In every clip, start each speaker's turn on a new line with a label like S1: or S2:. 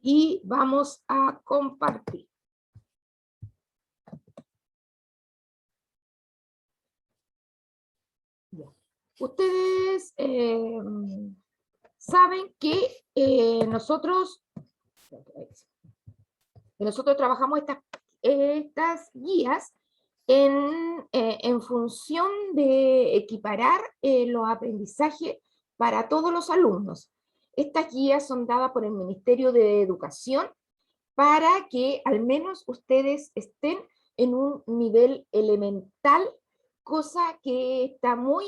S1: y vamos a compartir. Ya. Ustedes saben que nosotros trabajamos estas guías en función de equiparar los aprendizajes para todos los alumnos. Estas guías son dadas por el Ministerio de Educación para que al menos ustedes estén en un nivel elemental, cosa que está muy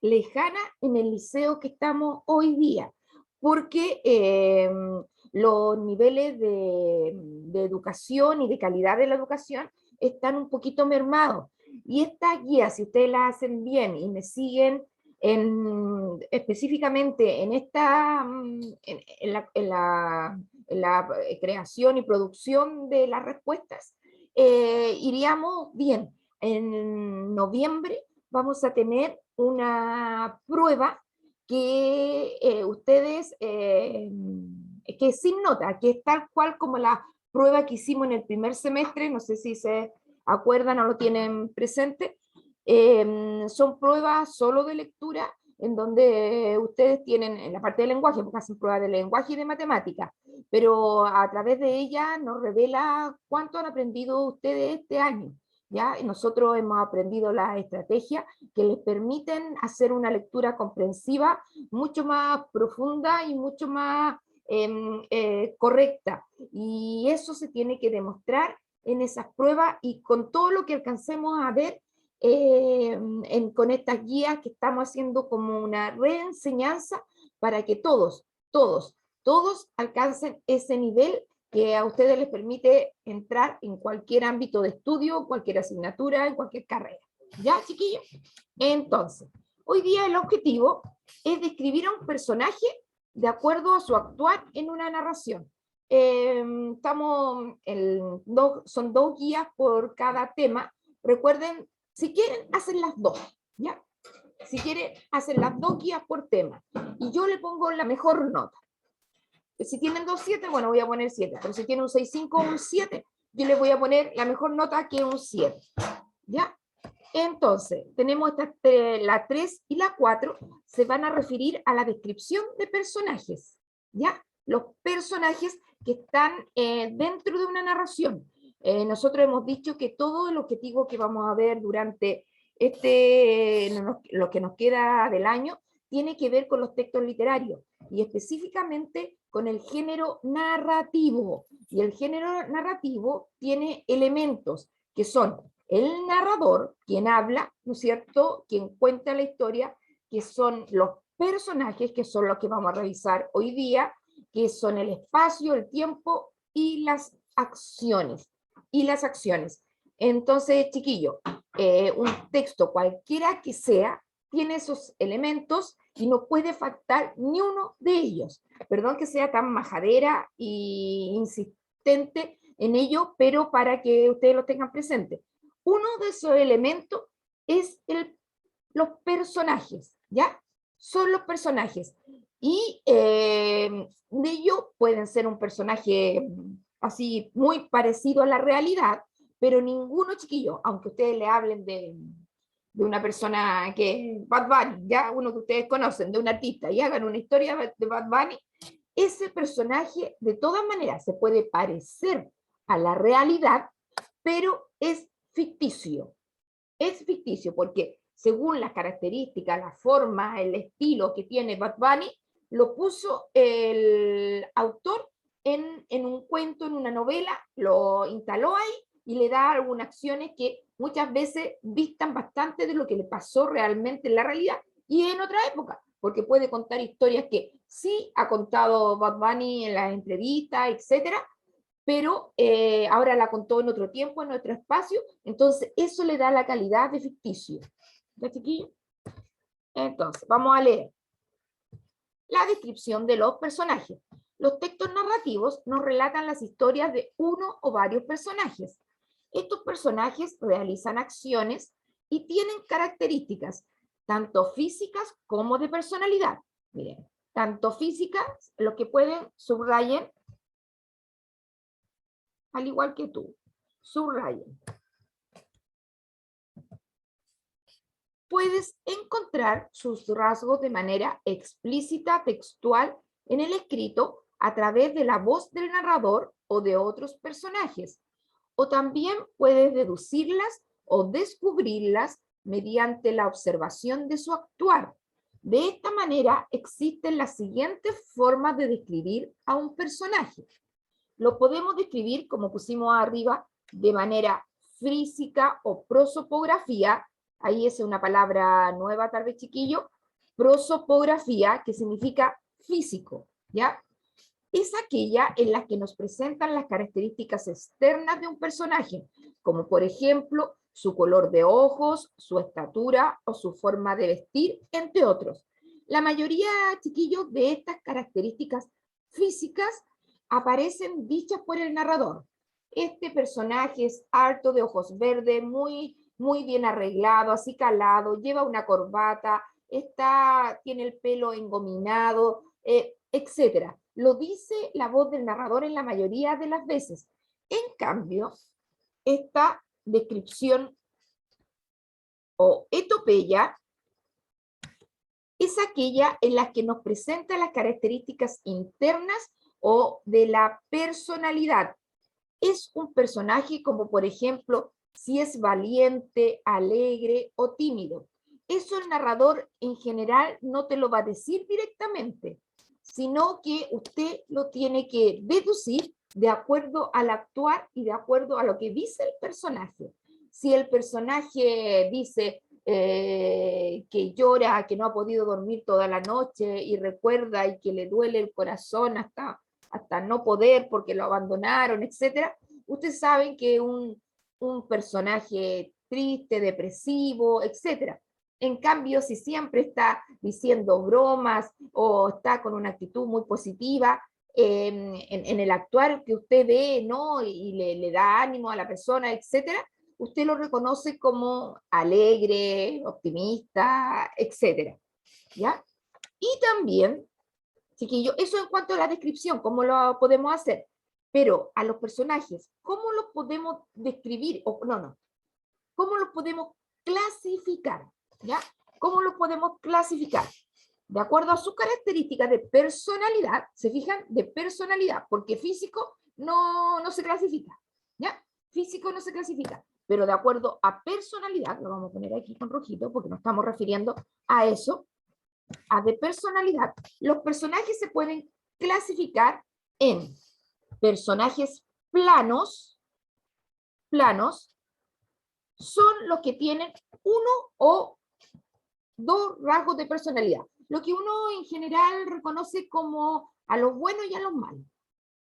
S1: lejana en el liceo que estamos hoy día, porque los niveles de educación y de calidad de la educación están un poquito mermados. Y estas guías, si ustedes las hacen bien y me siguen específicamente en esta, en la creación y producción de las respuestas, iríamos bien. En noviembre vamos a tener una prueba que ustedes, que es sin nota, que es tal cual como la prueba que hicimos en el primer semestre, no sé si se acuerdan o lo tienen presente. Son pruebas solo de lectura, en donde ustedes tienen, en la parte de lenguaje, porque hacen pruebas de lenguaje y de matemática, pero a través de ella nos revela cuánto han aprendido ustedes este año. ¿Ya? Y nosotros hemos aprendido las estrategias que les permiten hacer una lectura comprensiva mucho más profunda y mucho más correcta. Y eso se tiene que demostrar en esas pruebas y con todo lo que alcancemos a ver con estas guías que estamos haciendo como una reenseñanza para que todos alcancen ese nivel que a ustedes les permite entrar en cualquier ámbito de estudio, cualquier asignatura, en cualquier carrera. ¿Ya, chiquillos? Entonces, hoy día el objetivo es describir a un personaje de acuerdo a su actuar en una narración. Son 2 guías por cada tema. Recuerden, si quieren, hacen las 2, ¿ya? Si quieren, hacen las 2 guías por tema. Y yo le pongo la mejor nota. Si tienen 2.7, bueno, voy a poner 7. Pero si tienen un 6.5 o un 7, yo les voy a poner la mejor nota que un 7. ¿Ya? Entonces, tenemos la 3 y la 4, se van a referir a la descripción de personajes. ¿Ya? Los personajes que están dentro de una narración. Nosotros hemos dicho que todo el objetivo que vamos a ver durante lo que nos queda del año tiene que ver con los textos literarios y específicamente con el género narrativo. Y el género narrativo tiene elementos que son el narrador, quien habla, ¿no es cierto?, quien cuenta la historia, que son los personajes, que son los que vamos a revisar hoy día, que son el espacio, el tiempo y las acciones. Entonces, chiquillo, un texto cualquiera que sea, tiene esos elementos y no puede faltar ni uno de ellos. Perdón que sea tan majadera e insistente en ello, pero para que ustedes lo tengan presente. Uno de esos elementos es los personajes, ¿ya? Son los personajes. Y de ellos pueden ser un personaje así muy parecido a la realidad, pero ninguno, chiquillo, aunque ustedes le hablen de una persona que es Bad Bunny, ya uno que ustedes conocen, de un artista, y hagan una historia de Bad Bunny, ese personaje de todas maneras se puede parecer a la realidad, pero es ficticio. Es ficticio porque según las características, la forma, el estilo que tiene Bad Bunny, lo puso el autor en un cuento, en una novela, lo instaló ahí y le da algunas acciones que muchas veces distan bastante de lo que le pasó realmente en la realidad y en otra época, porque puede contar historias que sí ha contado Bad Bunny en las entrevistas, etcétera, pero ahora la contó en otro tiempo, en otro espacio, entonces eso le da la calidad de ficticio. ¿Ya, chiquillos? Entonces, vamos a leer la descripción de los personajes. Los textos narrativos nos relatan las historias de uno o varios personajes. Estos personajes realizan acciones y tienen características, tanto físicas como de personalidad. Miren, tanto físicas, los que pueden subrayen al igual que tú. Subrayen. Puedes encontrar sus rasgos de manera explícita, textual, en el escrito, a través de la voz del narrador o de otros personajes. O también puedes deducirlas o descubrirlas mediante la observación de su actuar. De esta manera existen las siguientes formas de describir a un personaje. Lo podemos describir, como pusimos arriba, de manera física o prosopografía. Ahí es una palabra nueva, tal vez, chiquillo. Prosopografía, que significa físico, ¿ya? Es aquella en la que nos presentan las características externas de un personaje, como por ejemplo su color de ojos, su estatura o su forma de vestir, entre otros. La mayoría, chiquillos, de estas características físicas aparecen dichas por el narrador. Este personaje es alto, de ojos verdes, muy bien arreglado, así calado, lleva una corbata, tiene el pelo engominado, etcétera. Lo dice la voz del narrador en la mayoría de las veces. En cambio, esta descripción o etopeya es aquella en la que nos presenta las características internas o de la personalidad. Es un personaje como, por ejemplo, si es valiente, alegre o tímido. Eso el narrador en general no te lo va a decir directamente, sino que usted lo tiene que deducir de acuerdo al actuar y de acuerdo a lo que dice el personaje. Si el personaje dice que llora, que no ha podido dormir toda la noche y recuerda y que le duele el corazón hasta no poder porque lo abandonaron, etcétera, ustedes saben que un personaje triste, depresivo, etcétera. En cambio, si siempre está diciendo bromas o está con una actitud muy positiva, en el actuar que usted ve, ¿no? Y le da ánimo a la persona, etcétera, usted lo reconoce como alegre, optimista, etcétera, ¿ya? Y también, chiquillo, eso en cuanto a la descripción, ¿cómo lo podemos hacer? Pero a los personajes, ¿cómo los podemos describir? O, no, ¿cómo los podemos clasificar? ¿Ya? ¿Cómo los podemos clasificar? De acuerdo a sus características de personalidad, ¿se fijan? De personalidad, porque físico no se clasifica, ¿ya? Físico no se clasifica, pero de acuerdo a personalidad, lo vamos a poner aquí con rojito, porque nos estamos refiriendo a eso, a de personalidad, los personajes se pueden clasificar en personajes planos son los que tienen uno o dos rasgos de personalidad, lo que uno en general reconoce como a los buenos y a los malos,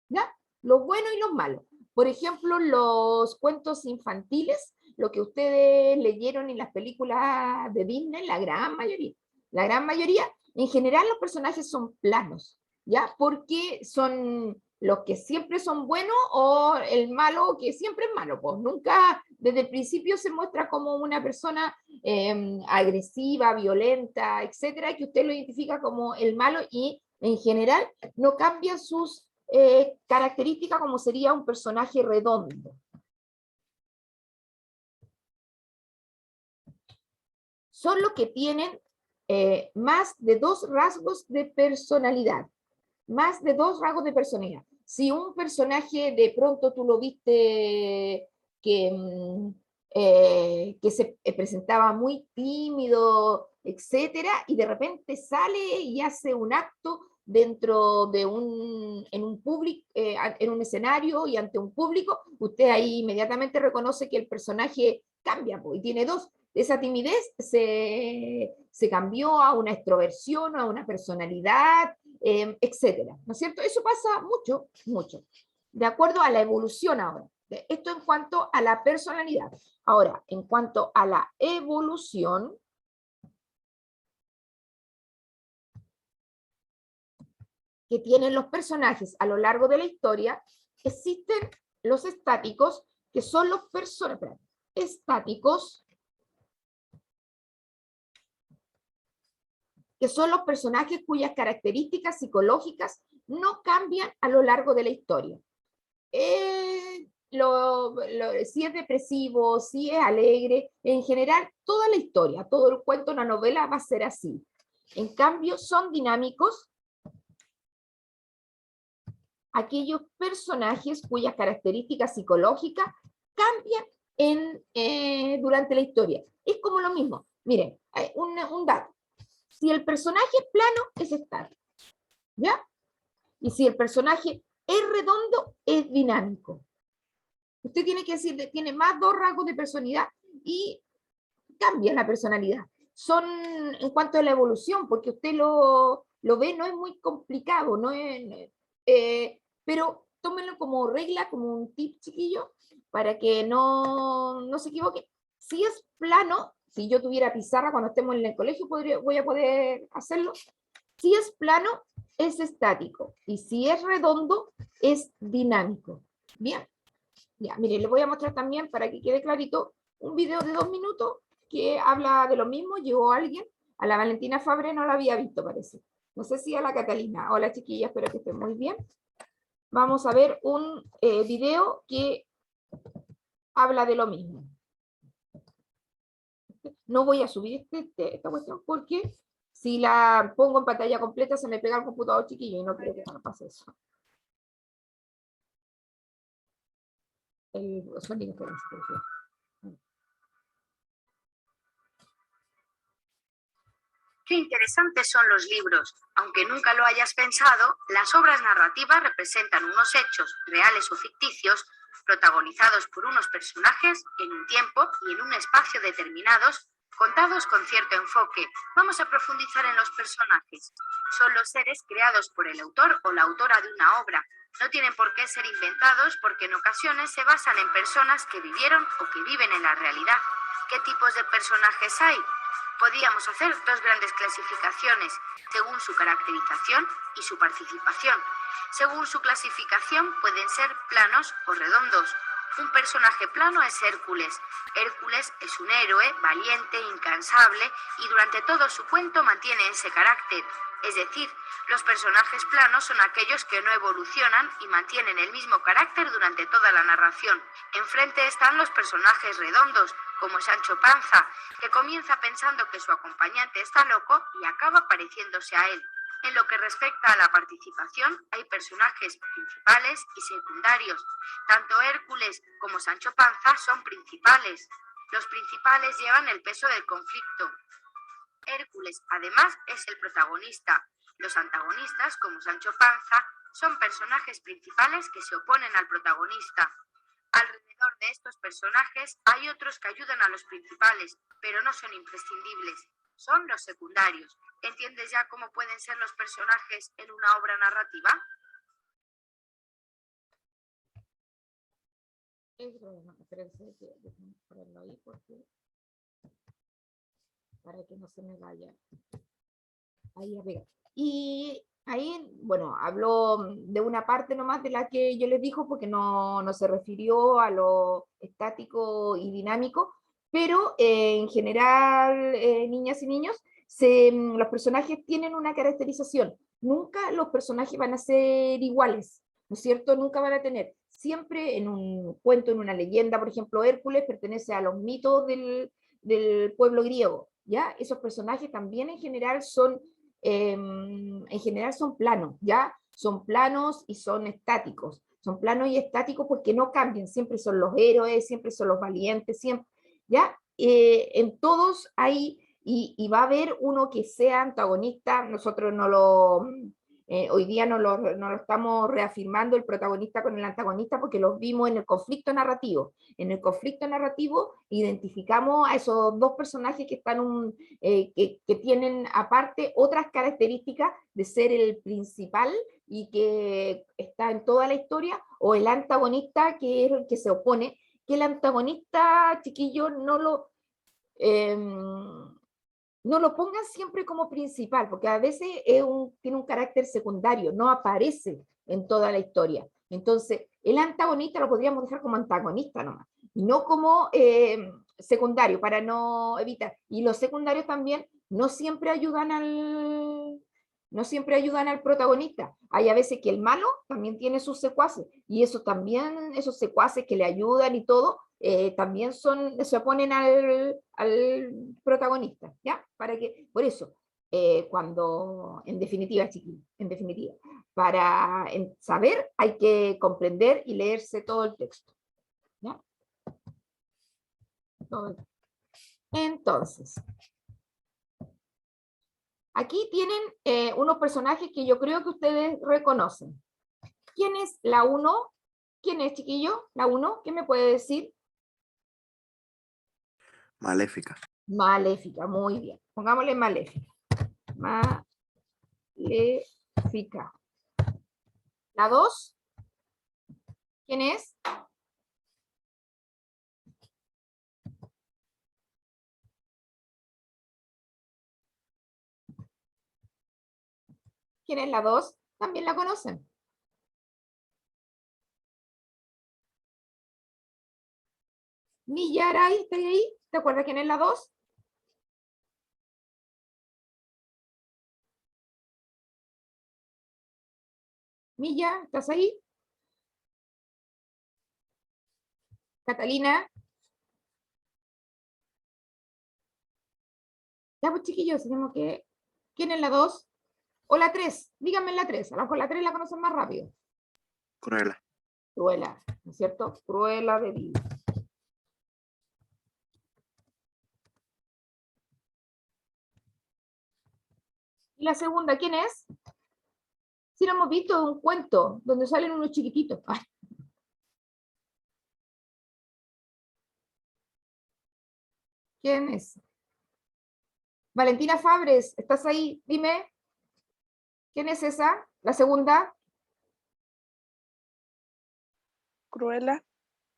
S1: ¿ya? Los buenos y los malos. Por ejemplo, los cuentos infantiles, lo que ustedes leyeron en las películas de Disney, la gran mayoría, en general los personajes son planos, ¿ya? Porque son los que siempre son buenos o el malo que siempre es malo, pues nunca desde el principio se muestra como una persona agresiva, violenta, etcétera, que usted lo identifica como el malo y en general no cambia sus características como sería un personaje redondo. Son los que tienen más de dos rasgos de personalidad. Más de dos rasgos de personalidad. Si un personaje de pronto tú lo viste que se presentaba muy tímido, etcétera, y de repente sale y hace un acto dentro de en un escenario y ante un público, usted ahí inmediatamente reconoce que el personaje cambia, y tiene dos. Esa timidez se cambió a una extroversión, a una personalidad, etcétera, ¿no es cierto? Eso pasa mucho, de acuerdo a la evolución ahora. Esto en cuanto a la personalidad. Ahora, en cuanto a la evolución, que tienen los personajes a lo largo de la historia, existen los estáticos, que son los personajes estáticos, que son los personajes cuyas características psicológicas no cambian a lo largo de la historia. si es depresivo, si es alegre, en general, toda la historia, todo el cuento, una novela va a ser así. En cambio, son dinámicos aquellos personajes cuyas características psicológicas cambian durante la historia. Es como lo mismo. Miren, un dato. Si el personaje es plano, es estático. ¿Ya? Y si el personaje es redondo, es dinámico. Usted tiene que decir, tiene más 2 rasgos de personalidad y cambia la personalidad. Son en cuanto a la evolución, porque usted lo ve, no es muy complicado, no es, pero tómenlo como regla, como un tip chiquillo, para que no se equivoque. Si es plano, si yo tuviera pizarra cuando estemos en el colegio, voy a poder hacerlo. Si es plano, es estático. Y si es redondo, es dinámico. Bien. Ya, mire, les voy a mostrar también, para que quede clarito, un video de 2 minutos que habla de lo mismo. Llegó alguien, a la Valentina Fabre no la había visto, parece. No sé si a la Catalina. Hola, chiquillas, espero que estén muy bien. Vamos a ver un video que habla de lo mismo. No voy a subir esta cuestión porque si la pongo en pantalla completa se me pega el computador, chiquillo, y no quiero que no pase eso. El sonido que
S2: Qué interesantes son los libros. Aunque nunca lo hayas pensado, las obras narrativas representan unos hechos, reales o ficticios, protagonizados por unos personajes en un tiempo y en un espacio determinados, contados con cierto enfoque. Vamos a profundizar en los personajes. Son los seres creados por el autor o la autora de una obra. No tienen por qué ser inventados porque en ocasiones se basan en personas que vivieron o que viven en la realidad. ¿Qué tipos de personajes hay? Podíamos hacer 2 grandes clasificaciones, según su caracterización y su participación. Según su clasificación pueden ser planos o redondos. Un personaje plano es Hércules. Hércules es un héroe, valiente, incansable, y durante todo su cuento mantiene ese carácter. Es decir, los personajes planos son aquellos que no evolucionan y mantienen el mismo carácter durante toda la narración. Enfrente están los personajes redondos, como Sancho Panza, que comienza pensando que su acompañante está loco y acaba pareciéndose a él. En lo que respecta a la participación, hay personajes principales y secundarios. Tanto Hércules como Sancho Panza son principales. Los principales llevan el peso del conflicto. Hércules, además, es el protagonista. Los antagonistas, como Sancho Panza, son personajes principales que se oponen al protagonista. Alrededor de estos personajes hay otros que ayudan a los principales, pero no son imprescindibles. Son los secundarios. ¿Entiendes ya cómo pueden ser los personajes en una obra narrativa?
S1: Para que no se me vaya ahí a pegar. Y ahí, bueno, habló de una parte nomás de la que yo les dijo, porque no se refirió a lo estático y dinámico, pero en general, niñas y niños, los personajes tienen una caracterización. Nunca los personajes van a ser iguales, ¿no es cierto? Nunca van a tener. Siempre en un cuento, en una leyenda, por ejemplo, Hércules pertenece a los mitos del pueblo griego, ¿ya? Esos personajes también en general son planos, ¿ya? Son planos y son estáticos. Son planos y estáticos porque no cambian, siempre son los héroes, siempre son los valientes, siempre, ¿ya? En todos hay, y va a haber uno que sea antagonista, nosotros hoy día no lo estamos reafirmando el protagonista con el antagonista porque los vimos en el conflicto narrativo. En el conflicto narrativo identificamos a esos 2 personajes que están que tienen aparte otras características de ser el principal y que está en toda la historia, o el antagonista que es el que se opone, que el antagonista, chiquillo, no lo pongan siempre como principal, porque a veces tiene un carácter secundario, no aparece en toda la historia. Entonces, el antagonista lo podríamos dejar como antagonista nomás, y no como secundario, para no evitar. Y los secundarios también no siempre ayudan no siempre ayudan al protagonista. Hay a veces que el malo también tiene sus secuaces, y eso también, esos secuaces que le ayudan y todo, también se oponen al protagonista, ¿ya? Por eso, cuando, en definitiva, chiquillos, en definitiva, para saber hay que comprender y leerse todo el texto, ¿ya? Entonces, aquí tienen unos personajes que yo creo que ustedes reconocen. ¿Quién es la 1? ¿Quién es, chiquillo? La 1, ¿qué me puede decir?
S3: Maléfica.
S1: Maléfica, muy bien. Pongámosle maléfica. Maléfica. La 2, ¿quién es? ¿Quién es la 2? También la conocen. Millaray, ¿está ahí? ¿Te acuerdas quién es la 2? Milla, ¿estás ahí? Catalina. Ya, pues chiquillos, tenemos que... ¿Quién es la 2? O la 3, díganme la 3, a lo mejor la 3 la conocen más rápido.
S3: Cruella.
S1: Cruella, ¿no es cierto? Cruella de Vil. ¿Y la segunda quién es? Si lo hemos visto en un cuento donde salen unos chiquititos. Ay. ¿Quién es? Valentina Fabres, ¿estás ahí? Dime. ¿Quién es esa? La segunda.
S4: Cruella.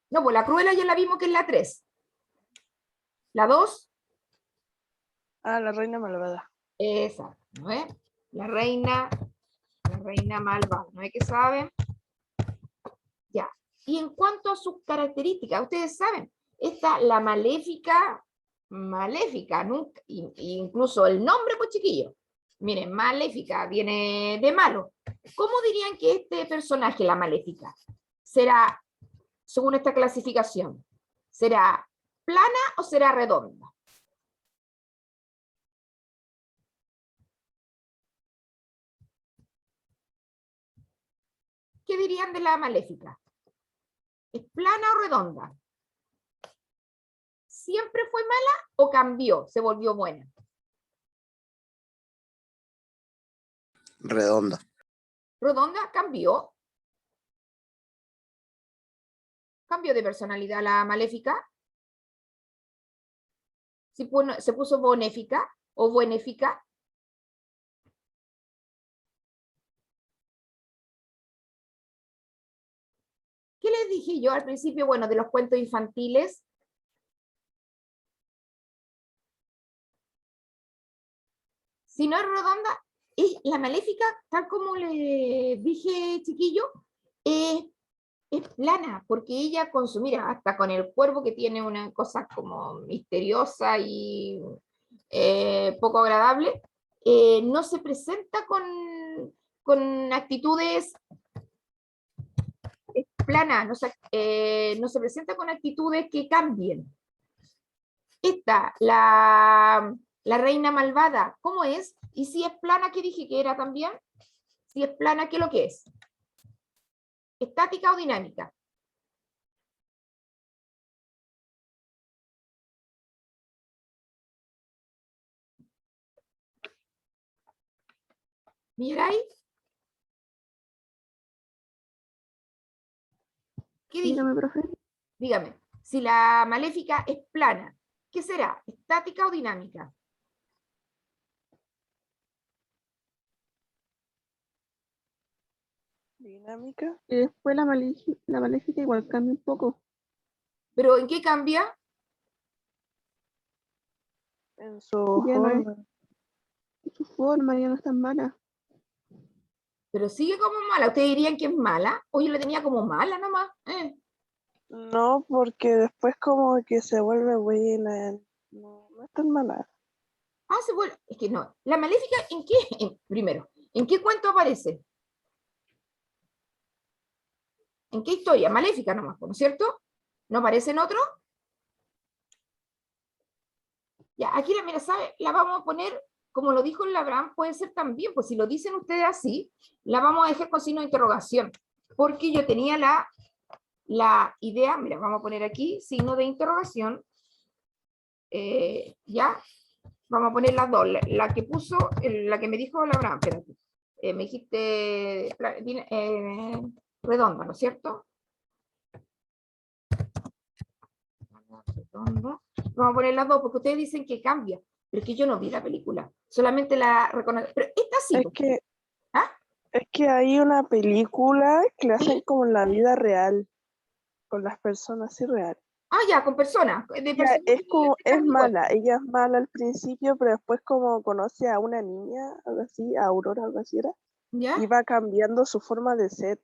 S1: No, pues la Cruella ya la vimos que es la 3. La 2.
S4: Ah, la reina malvada.
S1: Esa, ¿no es? La reina malvada, ¿no es que saben? Ya. Y en cuanto a sus características, ustedes saben, esta, la maléfica, nunca, incluso el nombre, pues chiquillo, miren, maléfica viene de malo. ¿Cómo dirían que este personaje, la maléfica, será, según esta clasificación, será plana o será redonda? ¿Qué dirían de la maléfica? ¿Es plana o redonda? ¿Siempre fue mala o cambió, se volvió buena?
S3: Redonda.
S1: Redonda, cambió. Cambió de personalidad la maléfica. Se puso benéfica o buenéfica. ¿Qué les dije yo al principio? Bueno, de los cuentos infantiles. Si no es redonda, es la maléfica, tal como le dije, chiquillo, es plana, porque ella mira, hasta con el cuervo que tiene una cosa como misteriosa y poco agradable, no se presenta con actitudes planas, no se presenta con actitudes que cambien. Esta, la reina malvada, ¿cómo es? Y si es plana, ¿qué dije que era también? Si es plana, ¿qué es lo que es? ¿Estática o dinámica? ¿Mirai? ¿Qué dije?
S5: Dígame, profe.
S1: Dígame, si la maléfica es plana, ¿qué será? ¿Estática o dinámica?
S4: Dinámica.
S5: Y después la maléfica igual cambia un poco.
S1: ¿Pero en qué cambia?
S4: En su
S5: Ya no es
S4: forma.
S5: su forma, ya no es tan mala.
S1: Pero sigue como mala. ¿Ustedes dirían que es mala? O yo la tenía como mala nomás.
S4: No, porque después como que se vuelve buena. No, no es tan mala.
S1: Se vuelve. Es que no. ¿La maléfica en qué? Primero, ¿En qué cuento aparece? ¿En qué historia? Maléfica nomás, ¿no es cierto? ¿No aparece en otro? Ya, aquí la, mira, ¿sabe? La vamos a poner, como lo dijo el Abraham, puede ser también, pues si lo dicen ustedes así, la vamos a dejar con signo de interrogación, porque yo tenía la idea, mira, vamos a poner aquí, signo de interrogación, ya, vamos a poner las dos, la que puso, la que me dijo el Abraham, espérate, me dijiste redonda, ¿no es cierto? Redonda. Vamos a poner las dos, porque ustedes dicen que cambia, pero es que yo no vi la película, solamente la reconozco, pero esta sí. ¿Ah?
S4: Es que hay una película que la hacen como en la vida real, con las personas irreales.
S1: Ah, ya, con personas.
S4: Ya, es mala, ella es mala al principio, pero después como conoce a una niña, algo así, a Aurora, algo así era,
S1: ¿Ya?
S4: y va cambiando su forma de ser,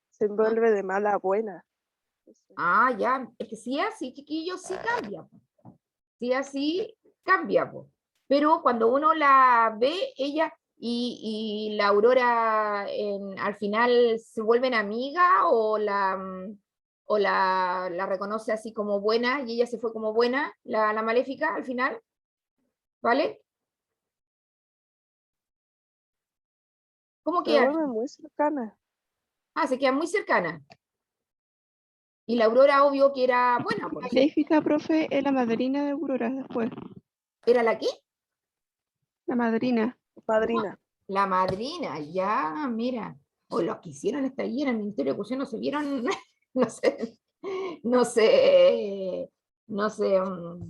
S4: se vuelve de mala a buena.
S1: Ah, ya, es que si es así, chiquillos, sí cambia. Si así, cambia. Pero cuando uno la ve, ella y la Aurora al final se vuelven amigas o la reconoce así como buena y ella se fue como buena, la maléfica al final, ¿vale? ¿Cómo
S4: Se
S1: queda?
S4: vuelve muy cercana.
S1: Ah, se queda muy cercana. Y la Aurora, obvio que era buena, por eso.
S5: Maléfica, profe, es la madrina de Aurora después.
S1: ¿Era la qué?
S5: La madrina.
S4: Madrina.
S1: La madrina, ya, mira. O los que hicieron esta guía en el Ministerio de Educación no se vieron, no sé, no sé, no sé,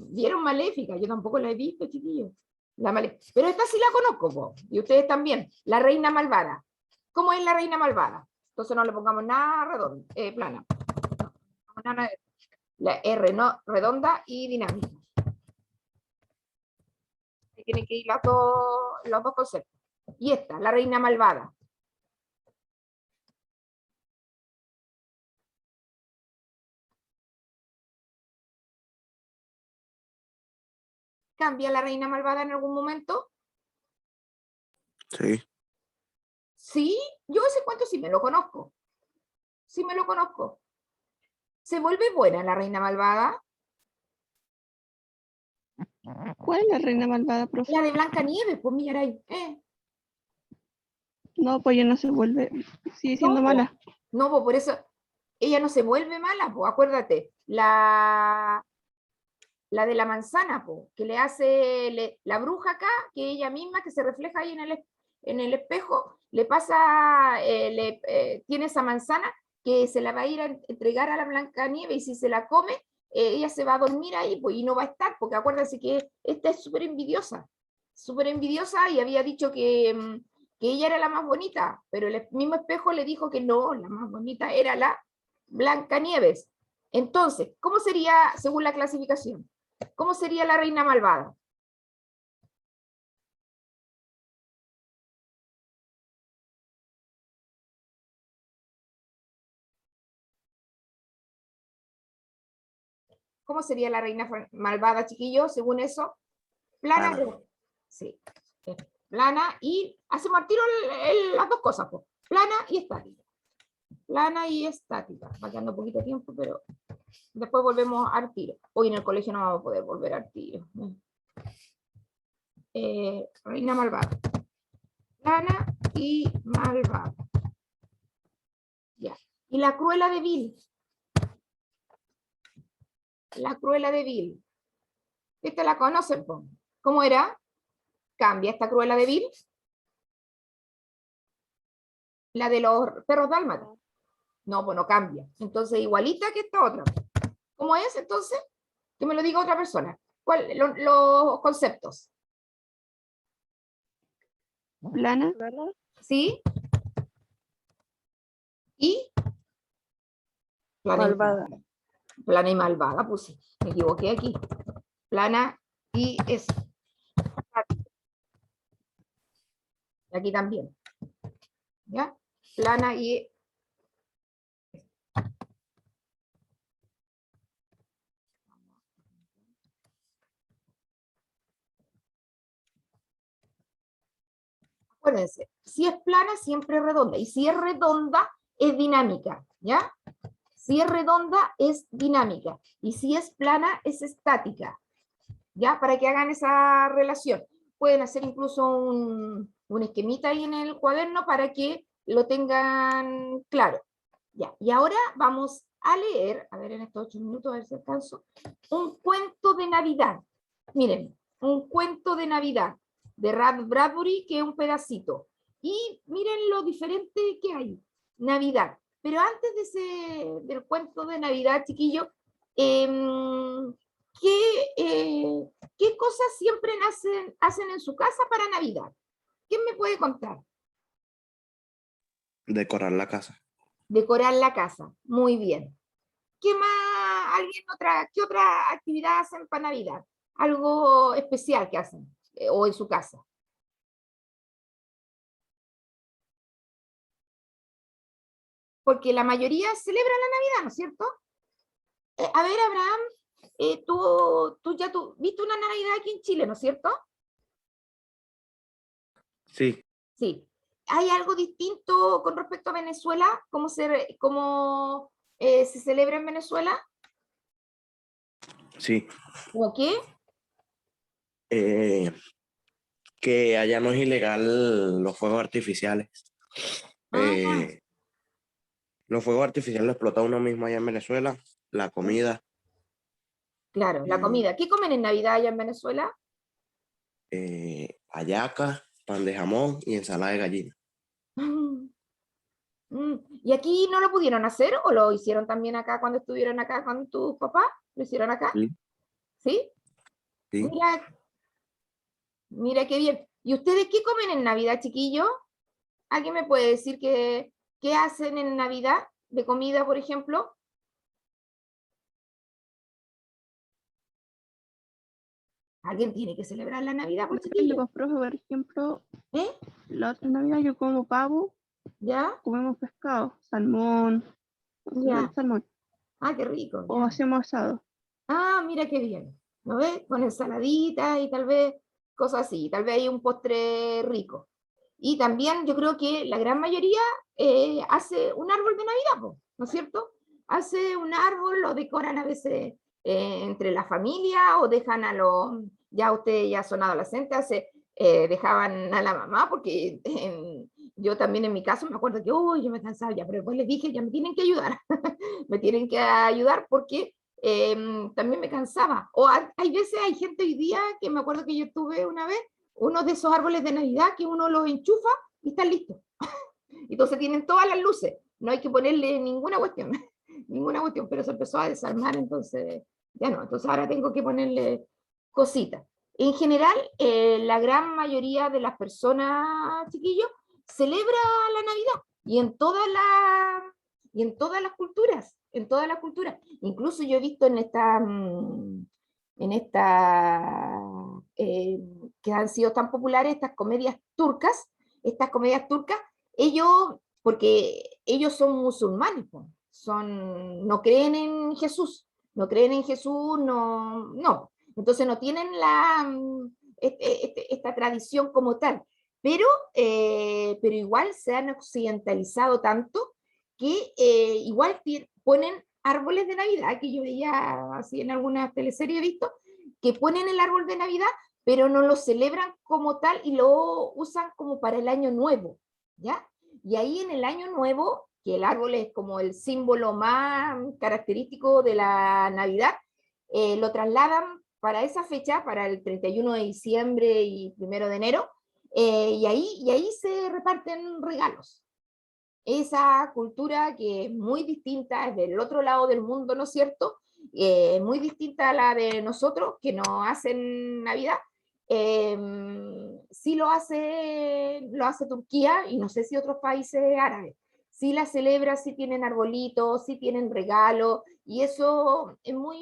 S1: vieron Maléfica, yo tampoco la he visto, chiquillos. Pero esta sí la conozco, po, y ustedes también, la reina malvada. ¿Cómo es la reina malvada? Entonces no le pongamos nada redonda, plana. La R, no, redonda y dinámica. Tienen que ir los dos conceptos. Y esta, la reina malvada. ¿Cambia la reina malvada en algún momento?
S3: Sí.
S1: Sí, yo ese cuento sí me lo conozco. Sí me lo conozco. ¿Se vuelve buena la reina malvada?
S5: ¿Cuál es la reina malvada, profe?
S1: La de Blancanieves, pues Millaray.
S5: No, pues ella no se vuelve, sigue siendo
S1: No, po.
S5: mala.
S1: No, po, por eso ella no se vuelve mala, pues acuérdate. La de la manzana, po, que le hace la bruja acá, que ella misma, que se refleja ahí en el espejo, le pasa, tiene esa manzana que se la va a ir a entregar a la Blancanieves y si se la come, ella se va a dormir ahí pues, y no va a estar, porque acuérdense que esta es súper envidiosa y había dicho que ella era la más bonita, pero el mismo espejo le dijo que no, la más bonita era la Blancanieves. Entonces, ¿cómo sería según la clasificación? ¿Cómo sería la reina malvada? ¿Cómo sería la reina malvada, chiquillos? Según eso, plana.
S3: Plana.
S1: Sí, plana y hacemos al tiro las dos cosas, pues. Plana y estática. Plana y estática. Va quedando poquito tiempo, pero después volvemos al tiro. Hoy en el colegio no vamos a poder volver al tiro. Reina malvada. Plana y malvada. Ya. Y la cruela de Vil. La cruela de Vil. ¿Esta la conocen? Po? ¿Cómo era? ¿Cambia esta cruela de Vil? La de los perros dálmatas. No, pues no cambia. Entonces, igualita que esta otra. ¿Cómo es entonces? Que me lo diga otra persona. ¿Cuáles los conceptos?
S5: Plana.
S4: Plana.
S1: ¿Sí? ¿Y? Plana
S4: Malvada.
S1: Plana y malvada, pues sí. Me equivoqué aquí. Plana y es. Y aquí también. ¿Ya? Plana y. Acuérdense, Si es plana, siempre es redonda. Y si es redonda, es dinámica, ¿ya? Si es redonda, es dinámica. Y si es plana, es estática, ¿ya? Para que hagan esa relación. Pueden hacer incluso un esquemita ahí en el cuaderno para que lo tengan claro. Ya. Y ahora vamos a leer, a ver en estos 8 minutos, a ver si alcanzo, un cuento de Navidad. Miren, un cuento de Navidad de Ray Bradbury, que es un pedacito. Y miren lo diferente que hay. Navidad. Pero antes del cuento de Navidad, chiquillos, ¿qué cosas siempre hacen en su casa para Navidad? ¿Quién me puede contar?
S3: Decorar la casa.
S1: Decorar la casa. Muy bien. ¿Qué más? ¿Qué otra actividad hacen para Navidad? Algo especial que hacen, o en su casa. Porque la mayoría celebra la Navidad, ¿no es cierto? A ver, Abraham, tú viste una Navidad aquí en Chile, ¿no es cierto?
S3: Sí,
S1: Sí. ¿Hay algo distinto con respecto a Venezuela? ¿Cómo se celebra en Venezuela?
S3: sí.
S1: ¿O qué?
S3: Eh, que allá no es ilegal los fuegos artificiales.
S1: Ah,
S3: Los fuegos artificiales los explota uno mismo allá en Venezuela. La comida,
S1: claro, la
S3: mm,
S1: comida. ¿Qué comen en Navidad allá en Venezuela?
S3: hallaca, pan de jamón y ensalada de gallina.
S1: Mm, ¿Y aquí no lo pudieron hacer o lo hicieron también acá cuando estuvieron acá con tus papás? ¿Lo hicieron acá?
S3: Sí,
S1: ¿Sí?
S3: sí.
S1: Mira, mira qué bien. ¿Y ustedes qué comen en Navidad, chiquillos? ¿Alguien me puede decir qué hacen en Navidad de comida, por ejemplo? Alguien tiene que celebrar la Navidad, pues,
S5: Depende,
S1: chiquillos.
S5: pues, profe, por ejemplo,
S1: ¿Eh?
S5: la otra Navidad yo como pavo,
S1: ¿Ya?
S5: comemos pescado, salmón,
S1: Ya.
S5: salmón,
S1: Ah, qué rico,
S5: o
S1: ya.
S5: hacemos asado.
S1: Ah, mira qué bien. ¿No ves? Con ensaladita y tal vez cosas así. Tal vez hay un postre rico. Y también yo creo que la gran mayoría hace un árbol de Navidad, po, ¿no es cierto? Hace un árbol, lo decoran a veces entre la familia o dejan ya ustedes ya son adolescentes, dejaban a la mamá, porque yo también en mi caso me acuerdo que, uy, yo me cansaba ya, pero después les dije, ya me tienen que ayudar, me tienen que ayudar porque también me cansaba. O hay veces, hay gente hoy día que me acuerdo que yo tuve una vez uno de esos árboles de Navidad que uno los enchufa y están listos. Entonces tienen todas las luces, no hay que ponerle ninguna cuestión, ninguna cuestión, pero se empezó a desarmar, entonces ya no, entonces ahora tengo que ponerle cositas. En general, la gran mayoría de las personas, chiquillos, celebra la Navidad y en todas las culturas, en todas las culturas. Incluso yo he visto eh, que han sido tan populares estas comedias turcas, ellos, porque ellos son musulmanes, no creen en Jesús, no. Entonces no tienen esta tradición como tal, pero igual se han occidentalizado tanto que igual ponen árboles de Navidad, que yo veía así en algunas teleseries he visto, que ponen el árbol de Navidad, pero no lo celebran como tal y lo usan como para el año nuevo, ¿ya? Y ahí en el año nuevo, que el árbol es como el símbolo más característico de la Navidad, lo trasladan para esa fecha, para el 31 de diciembre y 1 de enero, y ahí se reparten regalos. Esa cultura que es muy distinta, es del otro lado del mundo, ¿no es cierto? Muy distinta a la de nosotros, que no hacen Navidad. Sí lo hace Turquía y no sé si otros países árabes. Sí la celebra, sí tienen arbolitos, sí tienen regalos, y eso es muy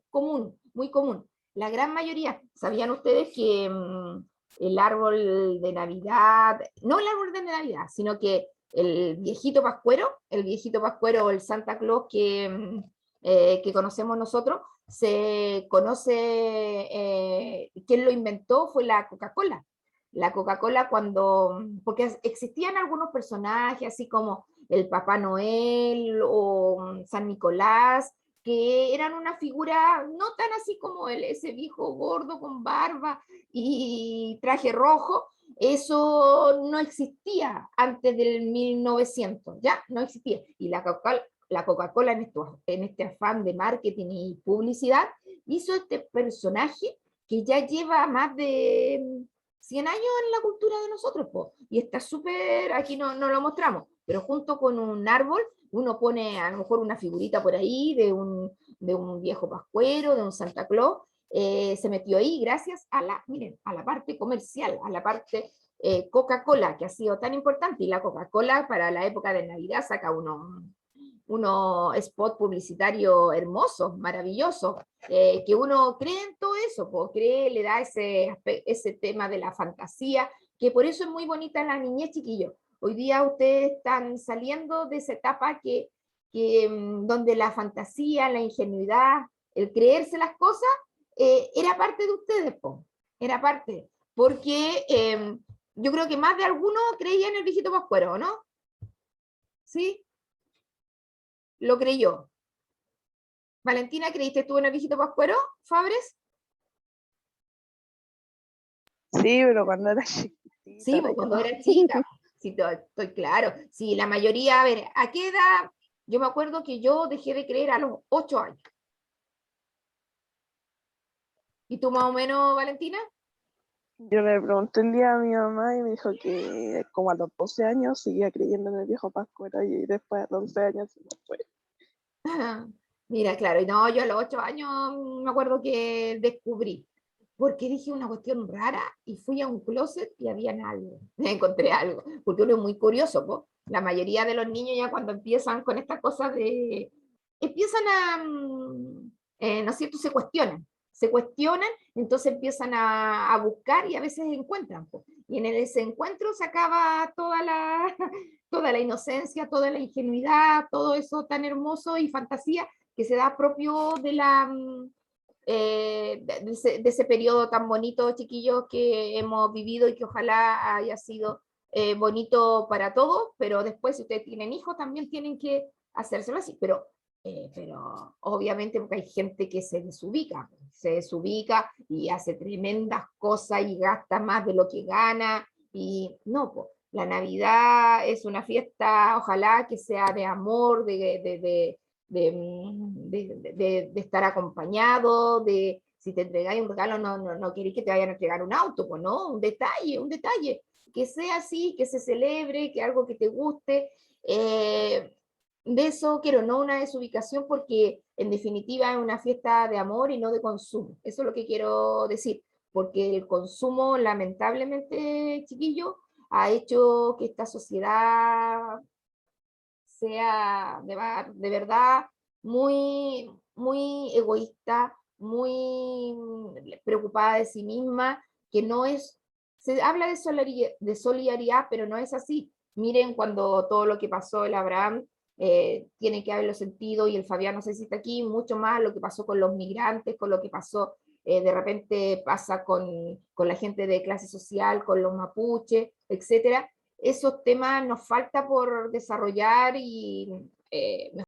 S1: común, muy común. La gran mayoría, ¿sabían ustedes que el árbol de Navidad, no el árbol de Navidad, sino que el viejito pascuero o el Santa Claus que conocemos nosotros, se conoce, quien lo inventó fue la Coca-Cola. La Coca-Cola cuando, porque existían algunos personajes, así como el Papá Noel o San Nicolás, que eran una figura no tan así como ese viejo gordo con barba y traje rojo. Eso no existía antes del 1900, ya no existía. Y la Coca-Cola en este afán de marketing y publicidad hizo este personaje que ya lleva más de 100 años en la cultura de nosotros, po. Y está súper, aquí no lo mostramos, pero junto con un árbol uno pone a lo mejor una figurita por ahí de un viejo pascuero, de un Santa Claus, se metió ahí gracias a miren, a la parte comercial, a la parte Coca-Cola, que ha sido tan importante, y la Coca-Cola para la época de Navidad saca unos spot publicitario hermosos, maravillosos, que uno cree en todo eso, pues, cree, le da ese tema de la fantasía, que por eso es muy bonita la niñez, chiquillos. Hoy día ustedes están saliendo de esa etapa donde la fantasía, la ingenuidad, el creerse las cosas, era parte de ustedes, pues, era parte, porque yo creo que más de alguno creía en el viejito pascuero, ¿no? ¿Sí? Lo creyó. Valentina, ¿creíste tú en el viejito pascuero, Fabres?
S4: Sí, pero cuando era chiquitita.
S1: Sí, pues cuando era chica. Sí, estoy claro. Sí, la mayoría, a ver, ¿a qué edad? Yo me acuerdo que yo dejé de creer a los 8 años. ¿Y tú más o menos, Valentina?
S4: Yo le pregunté un día a mi mamá y me dijo que como a los 12 años seguía creyendo en el viejo pascuero y después a los 11 años se me fue.
S1: Mira, claro, y no, yo a los 8 años me acuerdo que descubrí, porque dije una cuestión rara y fui a un closet y había algo, encontré algo, porque uno es muy curioso, po. La mayoría de los niños ya cuando empiezan con estas cosas empiezan a, ¿no es cierto?, se cuestionan, entonces empiezan a buscar y a veces encuentran, po. Y en ese encuentro se acaba toda la inocencia, toda la ingenuidad, todo eso tan hermoso y fantasía que se da propio de ese periodo tan bonito, chiquillos, que hemos vivido y que ojalá haya sido bonito para todos, pero después si ustedes tienen hijos también tienen que hacérselo así, pero obviamente porque hay gente que se desubica y hace tremendas cosas y gasta más de lo que gana, y no, pues, la Navidad es una fiesta, ojalá que sea de amor, de estar acompañado, de si te entregáis un regalo, no queréis que te vayan a entregar un auto, pues no, un detalle, que sea así, que se celebre, que algo que te guste. De eso quiero, no una desubicación, porque en definitiva es una fiesta de amor y no de consumo. Eso es lo que quiero decir, porque el consumo, lamentablemente, chiquillo, ha hecho que esta sociedad sea de verdad muy egoísta, muy preocupada de sí misma, que no es, se habla de solidaridad, pero no es así. Miren cuando todo lo que pasó el Abraham, tiene que haberlo sentido, y el Fabián, no sé si está aquí, mucho más lo que pasó con los migrantes, con lo que pasó, de repente pasa con la gente de clase social, con los mapuches, etcétera. Esos temas nos falta por desarrollar y